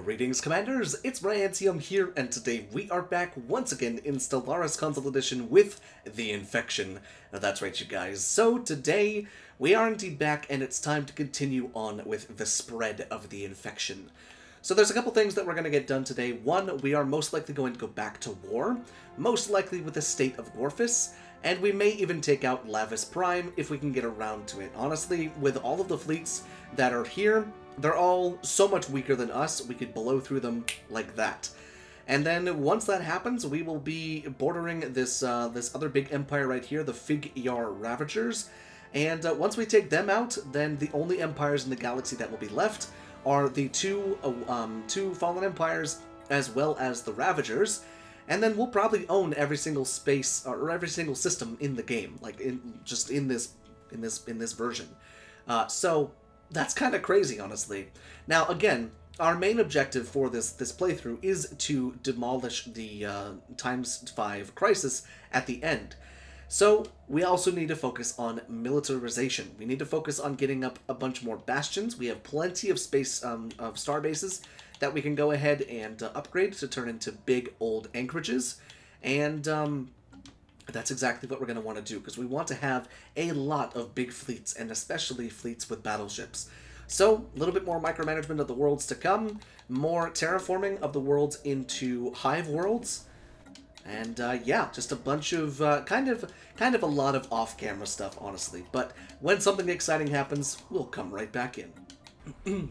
Greetings, Commanders! It's Ryant1UM here, and today we are back once again in Stellaris Console Edition with the Infection. Now that's right, you guys. So today, we are indeed back, and it's time to continue on with the spread of the Infection. So there's a couple things that we're going to get done today. One, we are most likely going to go back to war, most likely with the state of Gorfus, and we may even take out Lavish Prime if we can get around to it. Honestly, with all of the fleets that are here, they're all so much weaker than us, we could blow through them like that. And then once that happens, we will be bordering this this other big empire right here, the Fig-Yar Ravagers. And once we take them out, then the only empires in the galaxy that will be left are the two fallen empires as well as the Ravagers. And then we'll probably own every single space or every single system in the game, like in this version. So that's kind of crazy, honestly. Now, again, our main objective for this playthrough is to demolish the ×5 crisis at the end. So we also need to focus on militarization. We need to focus on getting up a bunch more bastions. We have plenty of space of star bases that we can go ahead and upgrade to turn into big old anchorages. And that's exactly what we're going to want to do, because we want to have a lot of big fleets, and especially fleets with battleships. So, a little bit more micromanagement of the worlds to come, more terraforming of the worlds into Hive Worlds, and yeah, just a bunch of kind of a lot of off-camera stuff, honestly. But when something exciting happens, we'll come right back in.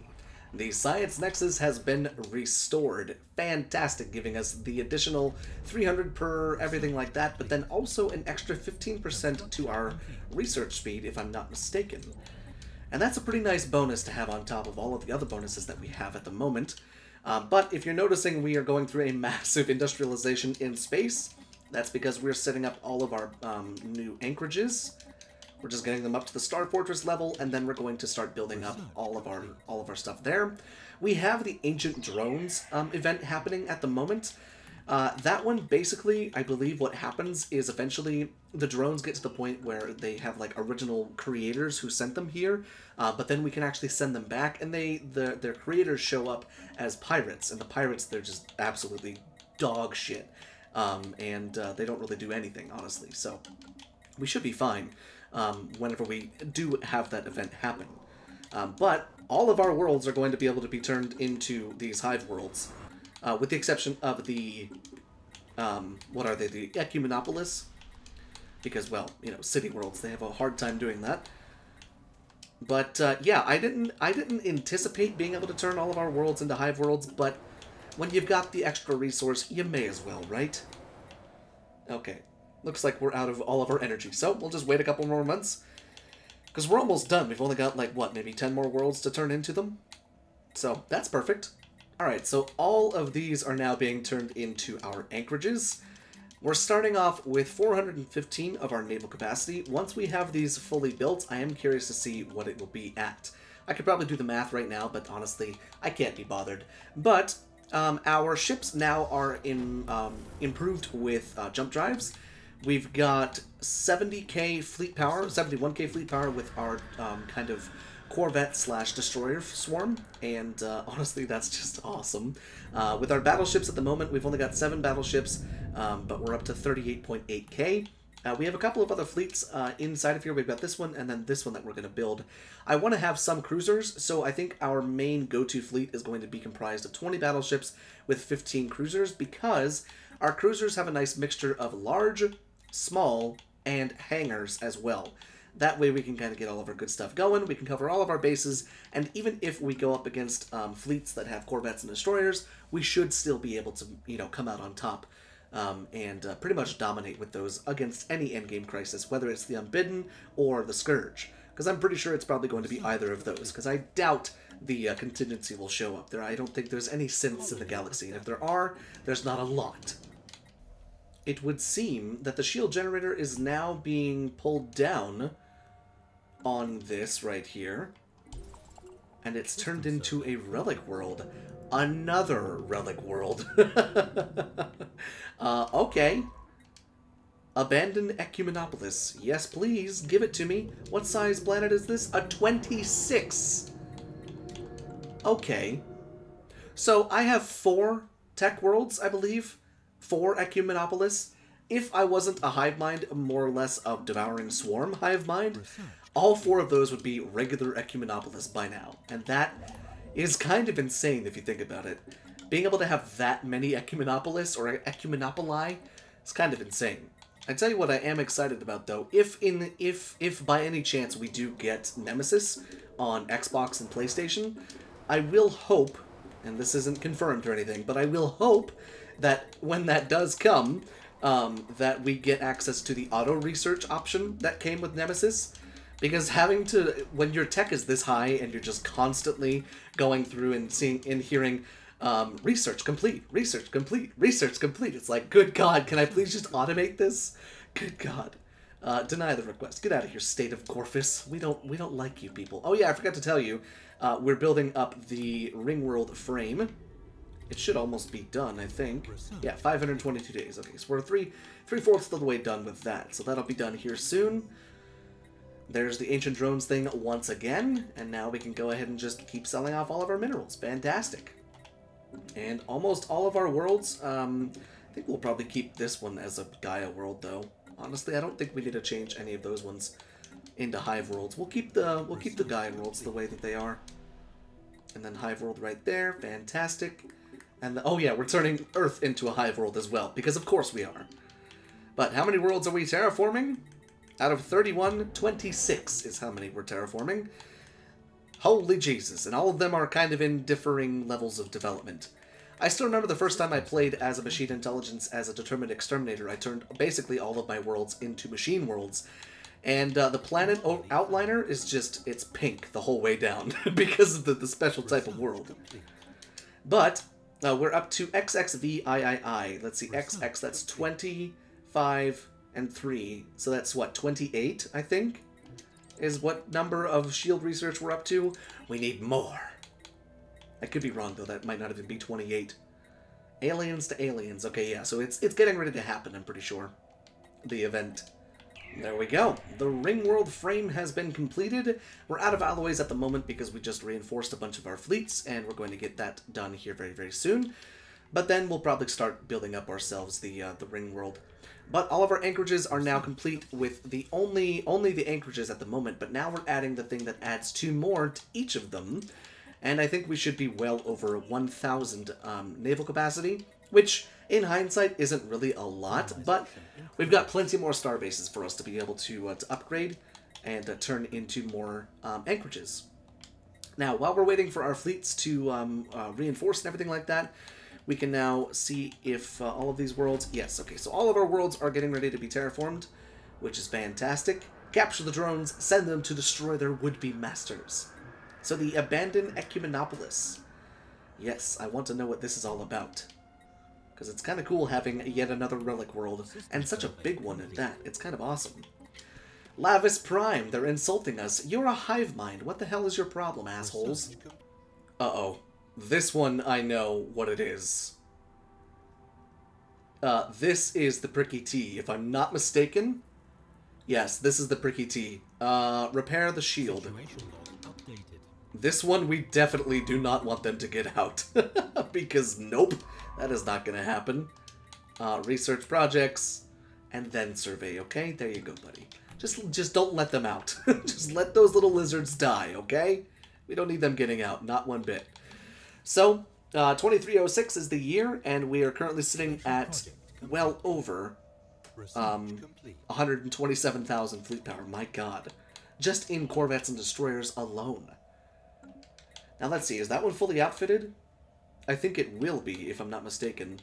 The Science Nexus has been restored. Fantastic, giving us the additional 300 per everything like that, but then also an extra 15% to our research speed, if I'm not mistaken. And that's a pretty nice bonus to have on top of all of the other bonuses that we have at the moment. But if you're noticing we are going through a massive industrialization in space, that's because we're setting up all of our new anchorages. We're just getting them up to the Star Fortress level, and then we're going to start building up all of our stuff there. We have the Ancient Drones event happening at the moment. That one, basically, I believe what happens is eventually the drones get to the point where they have like original creators who sent them here, but then we can actually send them back, and their creators show up as pirates, and the pirates, they're just absolutely dog shit, and they don't really do anything, honestly. So we should be fine whenever we do have that event happen. But all of our worlds are going to be able to be turned into these Hive Worlds, with the exception of the, what are they, the Ecumenopolis? Because, well, you know, city worlds, they have a hard time doing that. But, yeah, I didn't anticipate being able to turn all of our worlds into Hive Worlds, but when you've got the extra resource, you may as well, right? Okay. Looks like we're out of all of our energy, so we'll just wait a couple more months. Because we're almost done. We've only got, like, what, maybe 10 more worlds to turn into them? So, that's perfect. Alright, so all of these are now being turned into our anchorages. We're starting off with 415 of our naval capacity. Once we have these fully built, I am curious to see what it will be at. I could probably do the math right now, but honestly, I can't be bothered. But our ships now are improved with jump drives. We've got 70k fleet power, 71k fleet power with our kind of Corvette/destroyer swarm, and honestly, that's just awesome. With our battleships at the moment, we've only got 7 battleships, but we're up to 38.8k. We have a couple of other fleets inside of here. We've got this one, and then this one that we're going to build. I want to have some cruisers, so I think our main go-to fleet is going to be comprised of 20 battleships with 15 cruisers, because our cruisers have a nice mixture of large, small, and hangars as well. That way we can kind of get all of our good stuff going, we can cover all of our bases, and even if we go up against fleets that have corvettes and destroyers, we should still be able to, you know, come out on top and pretty much dominate with those against any endgame crisis, whether it's the Unbidden or the Scourge. Because I'm pretty sure it's probably going to be either of those, because I doubt the contingency will show up there. I don't think there's any synths in the galaxy, and if there are, there's not a lot. It would seem that the shield generator is now being pulled down on this right here, and it's turned into a relic world. Another relic world. Okay. Abandoned Ecumenopolis. Yes, please, give it to me. What size planet is this? A 26. Okay. So I have 4 tech worlds, I believe. 4 Ecumenopolis. If I wasn't a hive mind, more or less a devouring swarm hive mind, all 4 of those would be regular Ecumenopolis by now. And that is kind of insane if you think about it. Being able to have that many Ecumenopolis or Ecumenopoli is kind of insane. I tell you what I am excited about though, if by any chance we do get Nemesis on Xbox and PlayStation, I will hope, and this isn't confirmed or anything, but I will hope that when that does come, that we get access to the auto-research option that came with Nemesis. Because having to, when your tech is this high and you're just constantly going through and seeing and hearing, research complete, research complete, research complete. It's like, good God, can I please just automate this? Good God. Deny the request. Get out of here, state of Gorfus. We don't like you people. Oh yeah, I forgot to tell you, we're building up the Ringworld frame. It should almost be done, I think. Yeah, 522 days. Okay, so we're three-fourths of the way done with that. So that'll be done here soon. There's the Ancient Drones thing once again, and now we can go ahead and just keep selling off all of our minerals. Fantastic. And almost all of our worlds, I think we'll probably keep this one as a Gaia world, though. Honestly, I don't think we need to change any of those ones into Hive Worlds. We'll keep the Gaia worlds the way that they are. And then Hive World right there. Fantastic. And oh yeah, we're turning Earth into a Hive World as well, because of course we are. But how many worlds are we terraforming? Out of 31, 26 is how many we're terraforming. Holy Jesus, and all of them are kind of in differing levels of development. I still remember the first time I played as a machine intelligence as a determined exterminator. I turned basically all of my worlds into machine worlds. And the planet outliner is just, it's pink the whole way down because of the special type of world. But we're up to XXVIII. Let's see, XX, that's 25 and 3. So that's what, 28, I think? Is what number of shield research we're up to. We need more. I could be wrong, though. That might not even be 28. Aliens to aliens. Okay, yeah, so it's getting ready to happen, I'm pretty sure. The event. There we go. The Ringworld frame has been completed. We're out of alloys at the moment because we just reinforced a bunch of our fleets, and we're going to get that done here very, very soon. But then we'll probably start building up ourselves the Ringworld. But all of our anchorages are now complete with the only the anchorages at the moment, but now we're adding the thing that adds 2 more to each of them. And I think we should be well over 1,000 naval capacity, which in hindsight isn't really a lot, but we've got plenty more star bases for us to be able to upgrade and turn into more anchorages. Now, while we're waiting for our fleets to reinforce and everything like that, we can now see if all of these worlds... Yes, okay, so all of our worlds are getting ready to be terraformed, which is fantastic. Capture the drones, send them to destroy their would-be masters. So the abandoned Ecumenopolis. Yes, I want to know what this is all about. Because it's kind of cool having yet another relic world, and such a big one at that. It's kind of awesome. Lavish Prime, they're insulting us. You're a hive mind. What the hell is your problem, assholes? Uh-oh. This one, I know what it is. This is the Pricky T, if I'm not mistaken. Yes, this is the Pricky T. Repair the shield. This one, we definitely do not want them to get out. Because, nope, that is not going to happen. Research projects, and then survey, okay? There you go, buddy. Just don't let them out. Just let those little lizards die, okay? We don't need them getting out, not one bit. So, 2306 is the year, and we are currently sitting at well over 127,000 fleet power. My God. Just in corvettes and destroyers alone. Now, let's see. Is that one fully outfitted? I think it will be, if I'm not mistaken.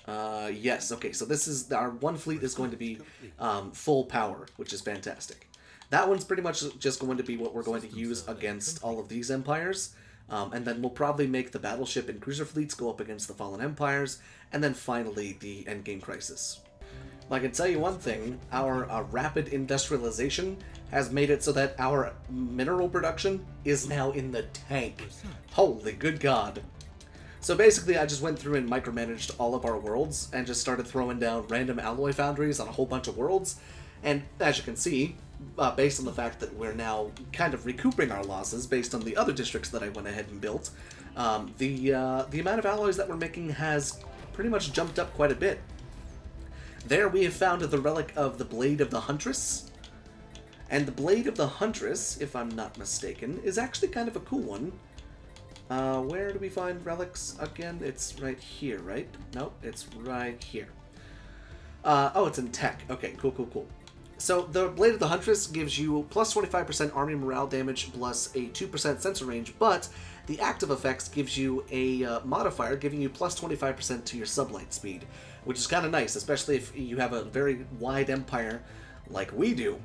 Yes. Okay, so this is... Our one fleet is going to be full power, which is fantastic. That one's pretty much just going to be what we're going to use against all of these empires. And then we'll probably make the battleship and cruiser fleets go up against the fallen empires, and then finally the endgame crisis. Well, I can tell you one thing, our rapid industrialization has made it so that our mineral production is now in the tank. Holy good God. So basically I just went through and micromanaged all of our worlds and just started throwing down random alloy foundries on a whole bunch of worlds, and as you can see, based on the fact that we're now kind of recouping our losses based on the other districts that I went ahead and built, The amount of alloys that we're making has pretty much jumped up quite a bit. There we have found the relic of the Blade of the Huntress. And the Blade of the Huntress, if I'm not mistaken, is actually kind of a cool one. Where do we find relics again? It's right here, right? Nope, it's right here. Oh, it's in tech. Okay, cool, cool, cool. So the Blade of the Huntress gives you plus 25% army morale damage plus a 2% sensor range, but the active effects gives you a modifier giving you plus 25% to your sublight speed, which is kind of nice, especially if you have a very wide empire like we do.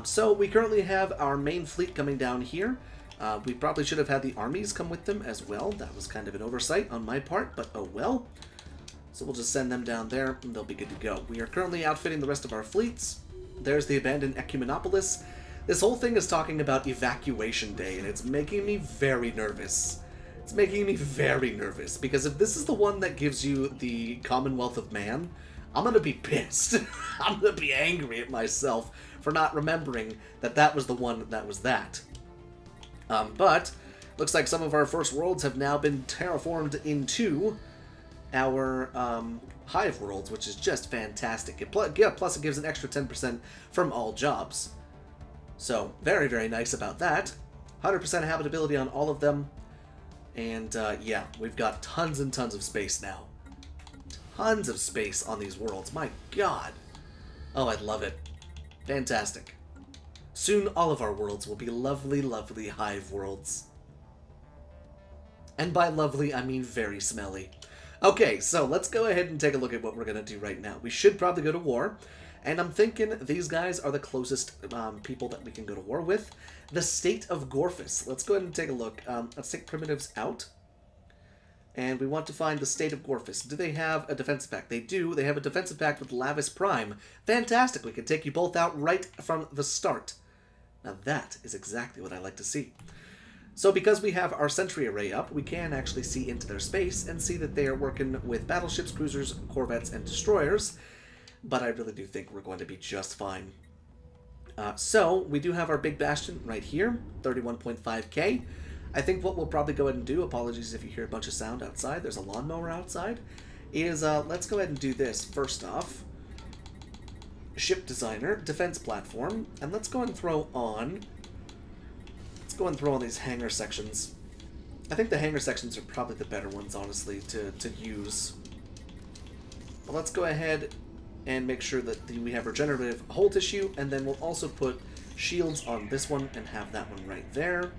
So we currently have our main fleet coming down here. We probably should have had the armies come with them as well. That was kind of an oversight on my part, but oh well. So we'll just send them down there, and they'll be good to go. We are currently outfitting the rest of our fleets. There's the abandoned Ecumenopolis. This whole thing is talking about Evacuation Day, and it's making me very nervous. It's making me very nervous, because if this is the one that gives you the Commonwealth of Man, I'm gonna be pissed. I'm gonna be angry at myself for not remembering that that was the one that was that. But looks like some of our first worlds have now been terraformed into our Hive Worlds, which is just fantastic. Plus it gives an extra 10% from all jobs. So very, very nice about that. 100% habitability on all of them. And yeah, we've got tons and tons of space now. Tons of space on these worlds. My god. Oh, I love it. Fantastic. Soon all of our worlds will be lovely, lovely Hive Worlds. And by lovely, I mean very smelly. Okay, so let's go ahead and take a look at what we're going to do right now. We should probably go to war. And I'm thinking these guys are the closest people that we can go to war with. The state of Gorfus. Let's go ahead and take a look. Let's take primitives out. And we want to find the state of Gorfus. Do they have a defensive pact? They do. They have a defensive pact with Lavish Prime. Fantastic. We can take you both out right from the start. Now that is exactly what I like to see. So because we have our sentry array up, we can actually see into their space and see that they are working with battleships, cruisers, corvettes, and destroyers. But I really do think we're going to be just fine. So we do have our big Bastion right here, 31.5k. I think what we'll probably go ahead and do, apologies if you hear a bunch of sound outside, there's a lawnmower outside, is let's go ahead and do this first off. Ship designer, defense platform, and let's go and throw on these hangar sections. I think the hangar sections are probably the better ones, honestly, to use. But let's go ahead and make sure that we have regenerative hull tissue, and then we'll also put shields on this one and have that one right there.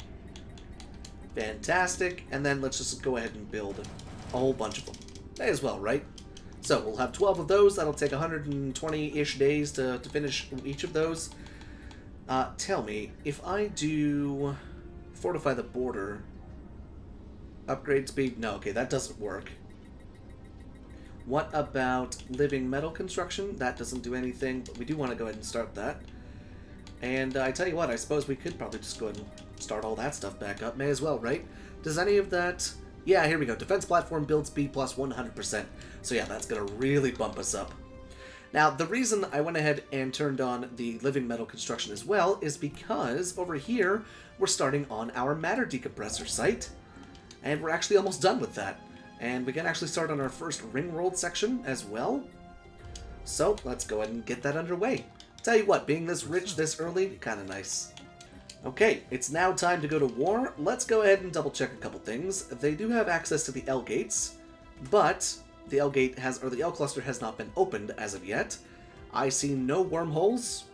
Fantastic. And then let's just go ahead and build a whole bunch of them. May as well, right? So we'll have 12 of those. That'll take 120-ish days to finish each of those. Tell me, if I do fortify the border, upgrade speed? No, okay, that doesn't work. What about living metal construction? That doesn't do anything, but we do want to go ahead and start that. And I tell you what, I suppose we could probably just go ahead and start all that stuff back up. May as well, right? Does any of that... Yeah, here we go. Defense platform build speed plus 100%. So yeah, that's going to really bump us up. Now, the reason I went ahead and turned on the living metal construction as well is because over here, we're starting on our matter decompressor site. And we're actually almost done with that. And we can actually start on our first ring world section as well. So let's go ahead and get that underway. Tell you what, being this rich this early, kind of nice. Okay, it's now time to go to war. Let's go ahead and double check a couple things. They do have access to the L gates, but the L gate has, or the L cluster has not been opened as of yet. I see no wormholes,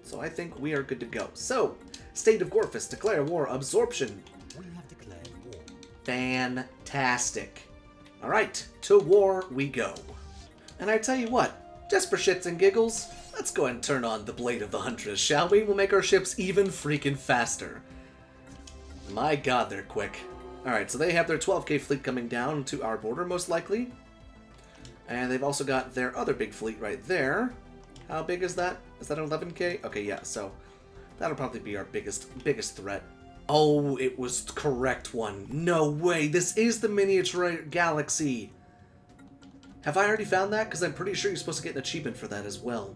so I think we are good to go. So, State of Gorfus, declare war, absorption. We have declared war. Fantastic. Alright, to war we go. And I tell you what, just for shits and giggles, let's go and turn on the Blade of the Huntress, shall we? We'll make our ships even freaking faster. My god, they're quick. Alright, so they have their 12k fleet coming down to our border, most likely. And they've also got their other big fleet right there. How big is that? Is that 11k? Okay, yeah, so that'll probably be our biggest threat. Oh, it was the correct one. No way, this is the miniature galaxy. Have I already found that? Because I'm pretty sure you're supposed to get an achievement for that as well.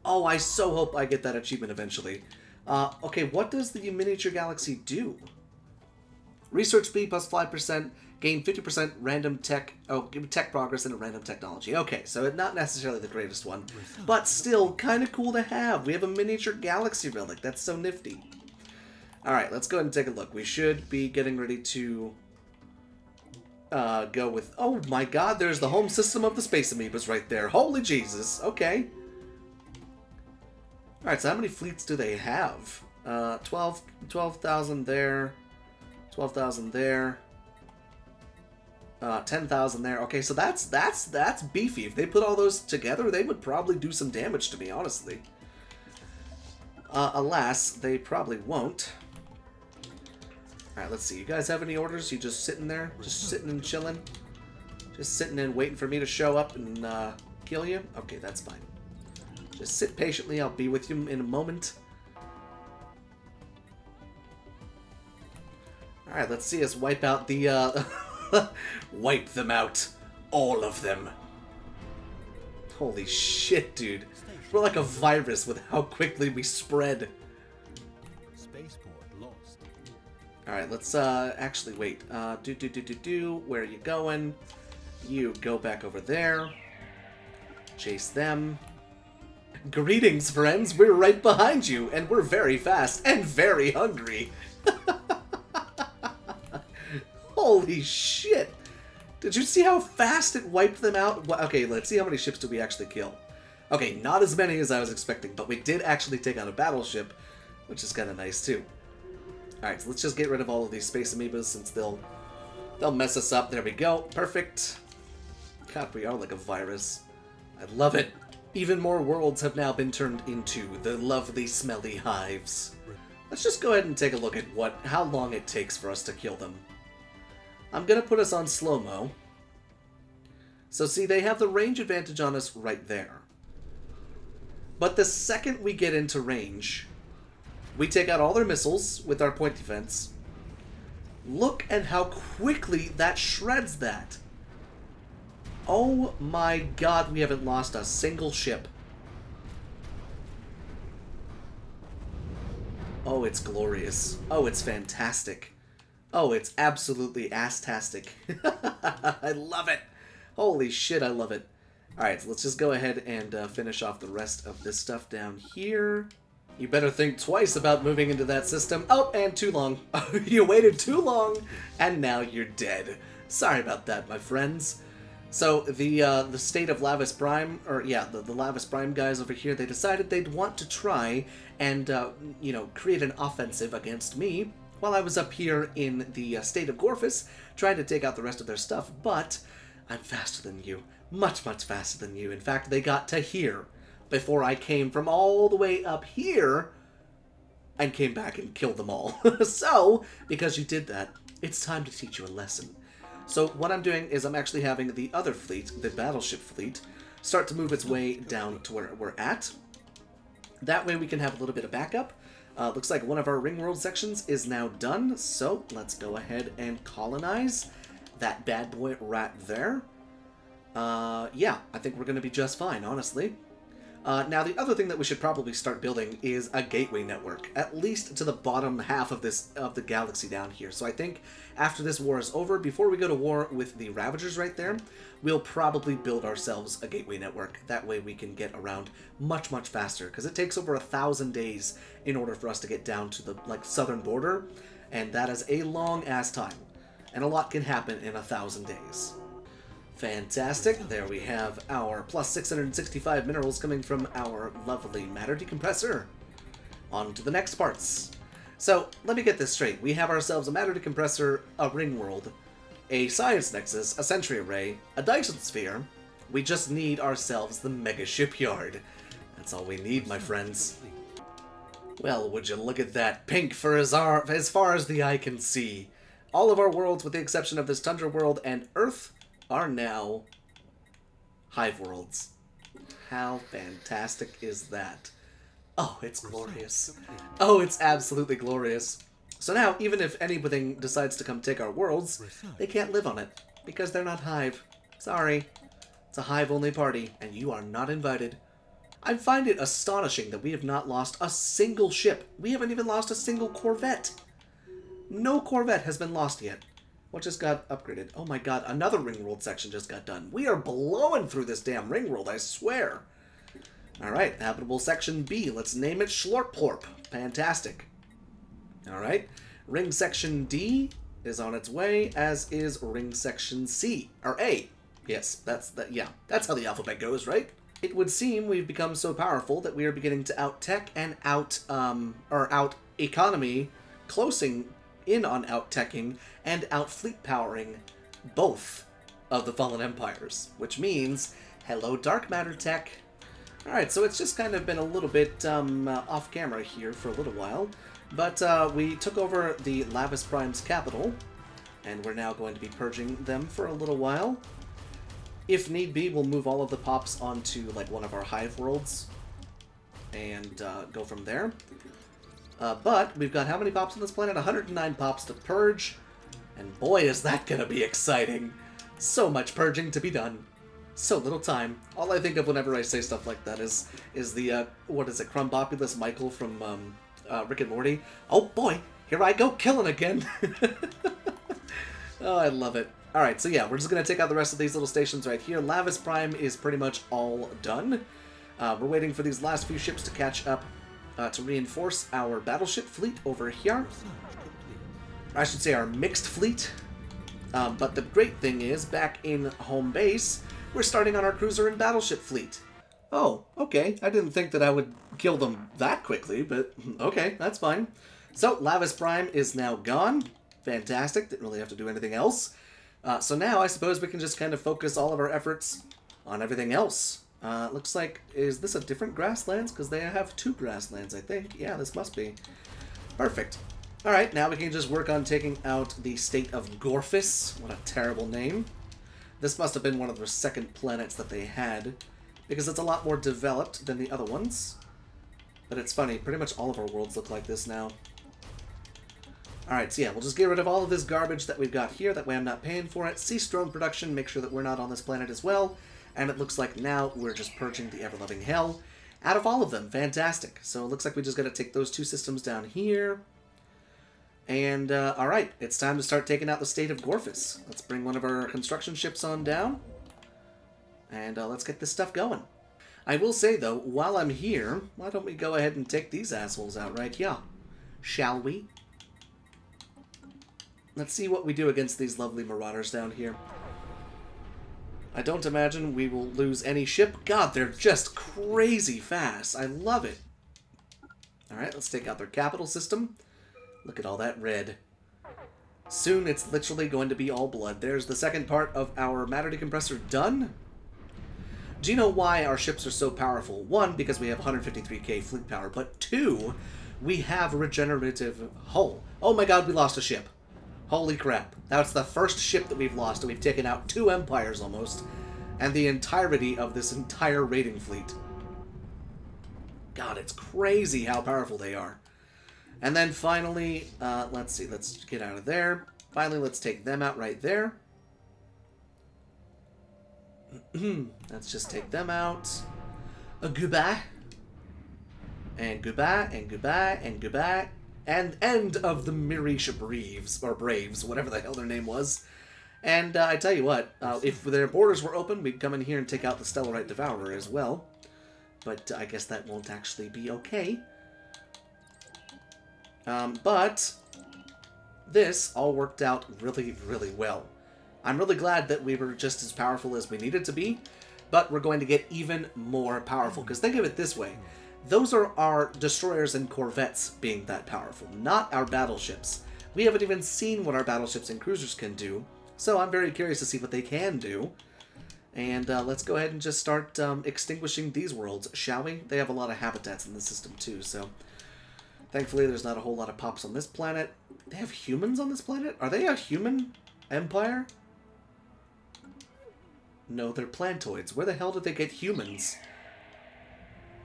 Oh, I so hope I get that achievement eventually. Okay, what does the miniature galaxy do? Research speed plus 5%, gain 50% random tech, tech progress in a random technology. Okay, so not necessarily the greatest one, but still kind of cool to have. We have a miniature galaxy relic. That's so nifty. Alright, let's go ahead and take a look. We should be getting ready to go with... Oh my god, there's the home system of the space amoebas right there. Holy Jesus. Okay. Alright, so how many fleets do they have? 12,000 there. 12,000 there. 10,000 there. Okay, so that's beefy. If they put all those together, they would probably do some damage to me, honestly. Alas, they probably won't. Alright, let's see. You guys have any orders? You just sitting there? Just sitting and chilling? Just sitting and waiting for me to show up and kill you? Okay, that's fine. Just sit patiently. I'll be with you in a moment. Alright, let's see us wipe out the, wipe them out. All of them. Holy shit, dude. We're like a virus with how quickly we spread. Alright, let's, actually, wait. Where are you going? You go back over there. Chase them. Greetings, friends. We're right behind you, and we're very fast and very hungry. Holy shit! Did you see how fast it wiped them out? Okay, let's see how many ships do we actually kill. Okay, not as many as I was expecting, but we did actually take out a battleship, which is kind of nice too. Alright, so let's just get rid of all of these space amoebas since they'll mess us up. There we go. Perfect. God, we are like a virus. I love it. Even more worlds have now been turned into the lovely smelly hives. Let's just go ahead and take a look at how long it takes for us to kill them. I'm going to put us on slow-mo. So see, they have the range advantage on us right there. But the second we get into range, we take out all their missiles with our point defense. Look at how quickly that shreds that. Oh my god, we haven't lost a single ship. Oh, it's glorious. Oh, it's fantastic. Oh, it's absolutely ass-tastic. I love it. Holy shit, I love it. Alright, so let's just go ahead and finish off the rest of this stuff down here. You better think twice about moving into that system. Oh, and too long. You waited too long, and now you're dead. Sorry about that, my friends. So, the state of Lavish Prime, or yeah, the Lavish Prime guys over here, they decided they'd want to try and, you know, create an offensive against me while I was up here in the state of Gorfus, trying to take out the rest of their stuff, but I'm faster than you. Much, much faster than you. In fact, they got to here before I came from all the way up here and came back and killed them all. So, because you did that, it's time to teach you a lesson. So what I'm doing is I'm actually having the other fleet, the battleship fleet, start to move its way down to where we're at. That way we can have a little bit of backup. Looks like one of our ring world sections is now done, so let's go ahead and colonize that bad boy right there. Yeah, I think we're going to be just fine, honestly. Now, the other thing that we should probably start building is a gateway network, at least to the bottom half of the galaxy down here. So I think after this war is over, before we go to war with the Ravagers right there, we'll probably build ourselves a gateway network. That way we can get around much, much faster, because it takes over 1,000 days in order for us to get down to the southern border, and that is a long-ass time. And a lot can happen in 1,000 days. Fantastic. There we have our plus 665 minerals coming from our lovely matter decompressor. On to the next parts. So, let me get this straight. We have ourselves a matter decompressor, a ring world, a science nexus, a sentry array, a Dyson sphere. We just need ourselves the mega shipyard. That's all we need, my friends. Well, would you look at that, pink for as far as the eye can see. All of our worlds, with the exception of this Tundra world and Earth, are now Hive Worlds. How fantastic is that? Oh, it's glorious. Oh, it's absolutely glorious. So now, even if anything decides to come take our worlds, they can't live on it, because they're not Hive. Sorry. It's a Hive-only party, and you are not invited. I find it astonishing that we have not lost a single ship. We haven't even lost a single corvette. No Corvette has been lost yet. What just got upgraded? Oh my god, another ring world section just got done. We are blowing through this damn ring world, I swear. Alright, habitable section B. Let's name it Schlorplorp. Fantastic. Alright, ring section D is on its way, as is ring section C. Or A. Yes, that's how the alphabet goes, right? It would seem we've become so powerful that we are beginning to out-tech and out-economy, closing in on out-teching and out-fleet powering both of the Fallen Empires, which means, hello dark matter tech. Alright, so it's just kind of been a little bit off-camera here for a little while, but we took over the Lavish Prime's capital, and we're now going to be purging them for a little while. If need be, we'll move all of the pops onto, like, one of our Hive Worlds and go from there. But we've got how many pops on this planet? 109 pops to purge. And boy, is that gonna be exciting. So much purging to be done. So little time. All I think of whenever I say stuff like that is the, what is it, Crumbopulous Michael from Rick and Morty. Oh boy, here I go killing again. Oh, I love it. Alright, so yeah, we're just going to take out the rest of these little stations right here. Lavish Prime is pretty much all done. We're waiting for these last few ships to catch up to reinforce our battleship fleet over here. I should say our mixed fleet. But the great thing is, back in home base, we're starting on our cruiser and battleship fleet. Oh, okay. I didn't think that I would kill them that quickly, but okay, that's fine. So, Lavish Prime is now gone. Fantastic. Didn't really have to do anything else. So now I suppose we can just kind of focus all of our efforts on everything else. Looks like, is this a different grasslands? Because they have 2 grasslands, I think. Yeah, this must be. Perfect. Alright, now we can just work on taking out the state of Gorfus. What a terrible name. This must have been one of the second planets that they had, because it's a lot more developed than the other ones. But it's funny, pretty much all of our worlds look like this now. Alright, so yeah, we'll just get rid of all of this garbage that we've got here, that way I'm not paying for it. Cease drone production, make sure that we're not on this planet as well. And it looks like now we're just purging the ever-loving hell out of all of them. Fantastic. So it looks like we just gotta take those 2 systems down here. And, alright, it's time to start taking out the state of Gorfus. Let's bring one of our construction ships on down. And let's get this stuff going. I will say, though, while I'm here, why don't we go ahead and take these assholes out right here? Shall we? Let's see what we do against these lovely marauders down here. I don't imagine we will lose any ship. God, they're just crazy fast. I love it. Alright, let's take out their capital system. Look at all that red. Soon it's literally going to be all blood. There's the second part of our matter decompressor done. Do you know why our ships are so powerful? 1, because we have 153k fleet power, but 2, we have regenerative hull. Oh my god, we lost a ship. Holy crap. That's the first ship that we've lost, and we've taken out 2 empires almost, and the entirety of this entire raiding fleet. God, it's crazy how powerful they are. And then finally, let's see, let's get out of there. Finally, let's take them out right there. Let's just take them out. Goodbye. And goodbye, and goodbye, and goodbye. And end of the Mirish Braves, or Braves, whatever the hell their name was. And I tell you what, if their borders were open, we'd come in here and take out the Stellarite Devourer as well. But I guess that won't actually be okay. But this all worked out really, really well. I'm really glad that we were just as powerful as we needed to be, but we're going to get even more powerful. Because think of it this way. Those are our destroyers and corvettes being that powerful, not our battleships. We haven't even seen what our battleships and cruisers can do, so I'm very curious to see what they can do. And let's go ahead and just start extinguishing these worlds, shall we? They have a lot of habitats in the system too, so thankfully there's not a whole lot of pops on this planet. They have humans on this planet? Are they a human empire? No, they're plantoids. Where the hell did they get humans?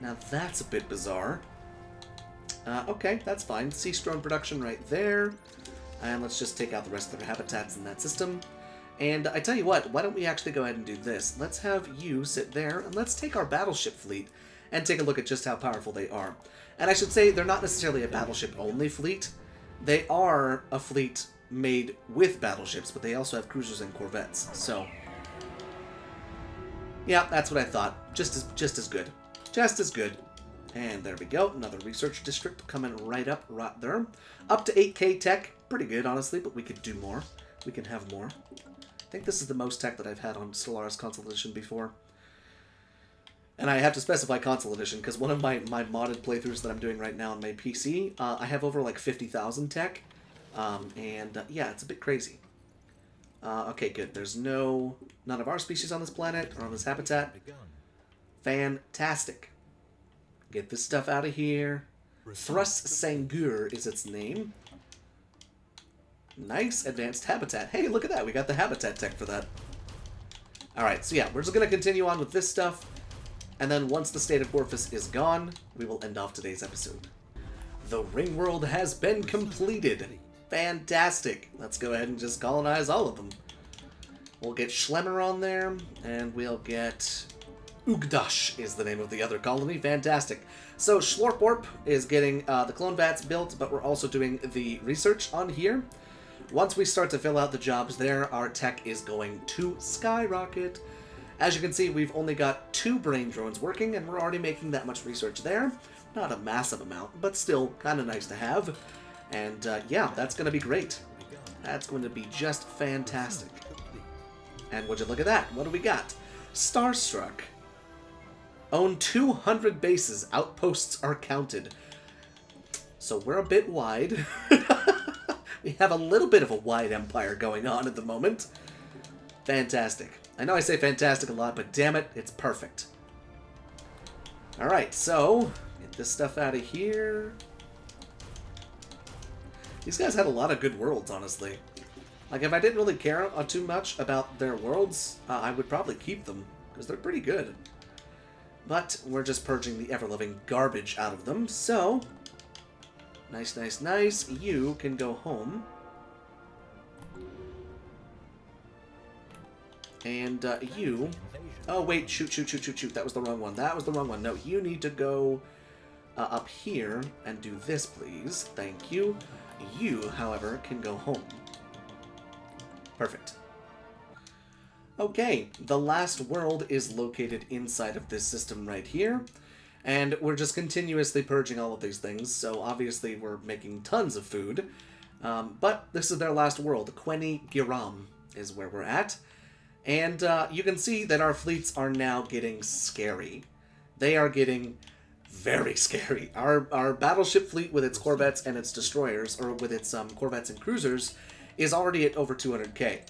Now that's a bit bizarre. Okay, that's fine. Cease drone production right there. And let's just take out the rest of their habitats in that system. And I tell you what, why don't we actually go ahead and do this? Let's have you sit there, and let's take our battleship fleet and take a look at just how powerful they are. And I should say, they're not necessarily a battleship-only fleet. they are a fleet made with battleships, but they also have cruisers and corvettes. So, yeah, that's what I thought. Just as good. Just as good. And there we go. Another research district coming right up, right there. Up to 8K tech. Pretty good, honestly, but we could do more. We can have more. I think this is the most tech that I've had on Stellaris Console Edition before. And I have to specify Console Edition, because one of my modded playthroughs that I'm doing right now on my PC, I have over like 50,000 tech. Yeah, it's a bit crazy. Okay, good. There's none of our species on this planet, or on this habitat. Fantastic. Get this stuff out of here. Thrust Sangur is its name. Nice advanced habitat. Hey, look at that. We got the habitat tech for that. Alright, so yeah, we're just going to continue on with this stuff. And then once the state of Gorfus is gone, we will end off today's episode. The ring world has been completed. Fantastic. Let's go ahead and just colonize all of them. We'll get Schlemmer on there, and we'll get... Ugdash is the name of the other colony. Fantastic. So Schlorporp is getting the clone vats built, but we're also doing the research on here. Once we start to fill out the jobs there, our tech is going to skyrocket. As you can see, we've only got 2 brain drones working, and we're already making that much research there. Not a massive amount, but still kind of nice to have. And yeah, that's going to be great. That's going to be just fantastic. And would you look at that? What do we got? Starstruck. Own 200 bases. Outposts are counted. So we're a bit wide. We have a little bit of a wide empire going on at the moment. Fantastic. I know I say fantastic a lot, but damn it, it's perfect. Alright, so get this stuff out of here. These guys had a lot of good worlds, honestly. Like, if I didn't really care too much about their worlds, I would probably keep them, because they're pretty good. But we're just purging the ever-loving garbage out of them, so... Nice, nice, nice. You can go home. And you... Oh, wait, shoot. That was the wrong one. That was the wrong one. No, you need to go up here and do this, please. Thank you. You, however, can go home. Perfect. Okay, the last world is located inside of this system right here. And we're just continuously purging all of these things, so obviously we're making tons of food. But this is their last world. Queni Giram is where we're at. And you can see that our fleets are now getting scary. They are getting very scary. Our battleship fleet with its corvettes and its destroyers, or with its corvettes and cruisers, is already at over 200k.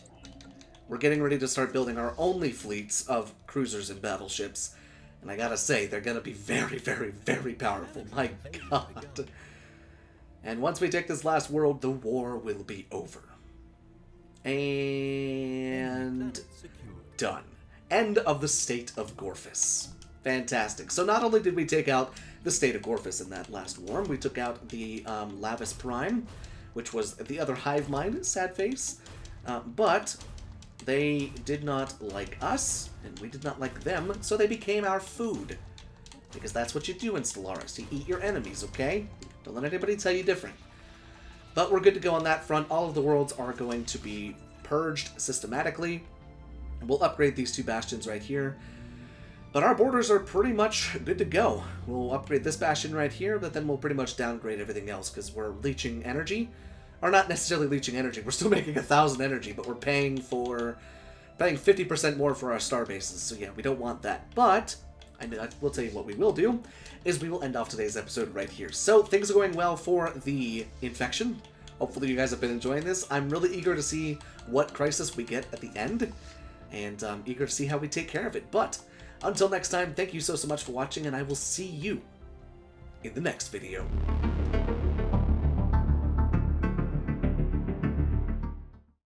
We're getting ready to start building our only fleets of cruisers and battleships. And I gotta say, they're gonna be very, very, very powerful. My god. And once we take this last world, the war will be over. And... done. End of the state of Gorfus. Fantastic. So not only did we take out the state of Gorfus in that last war, we took out the Lavish Prime, which was the other hive mind, sad face. But they did not like us, and we did not like them, so they became our food. Because that's what you do in Stellaris. You eat your enemies, okay? Don't let anybody tell you different. But we're good to go on that front. All of the worlds are going to be purged systematically. We'll upgrade these 2 bastions right here. But our borders are pretty much good to go. We'll upgrade this bastion right here, but then we'll pretty much downgrade everything else because we're leeching energy. Or not necessarily leeching energy. We're still making 1,000 energy, but we're paying 50% more for our star bases. So yeah, we don't want that. But I will tell you what we will do is we will end off today's episode right here. So things are going well for the infection. Hopefully you guys have been enjoying this. I'm really eager to see what crisis we get at the end, and I'm eager to see how we take care of it. But until next time, thank you so much for watching, and I will see you in the next video.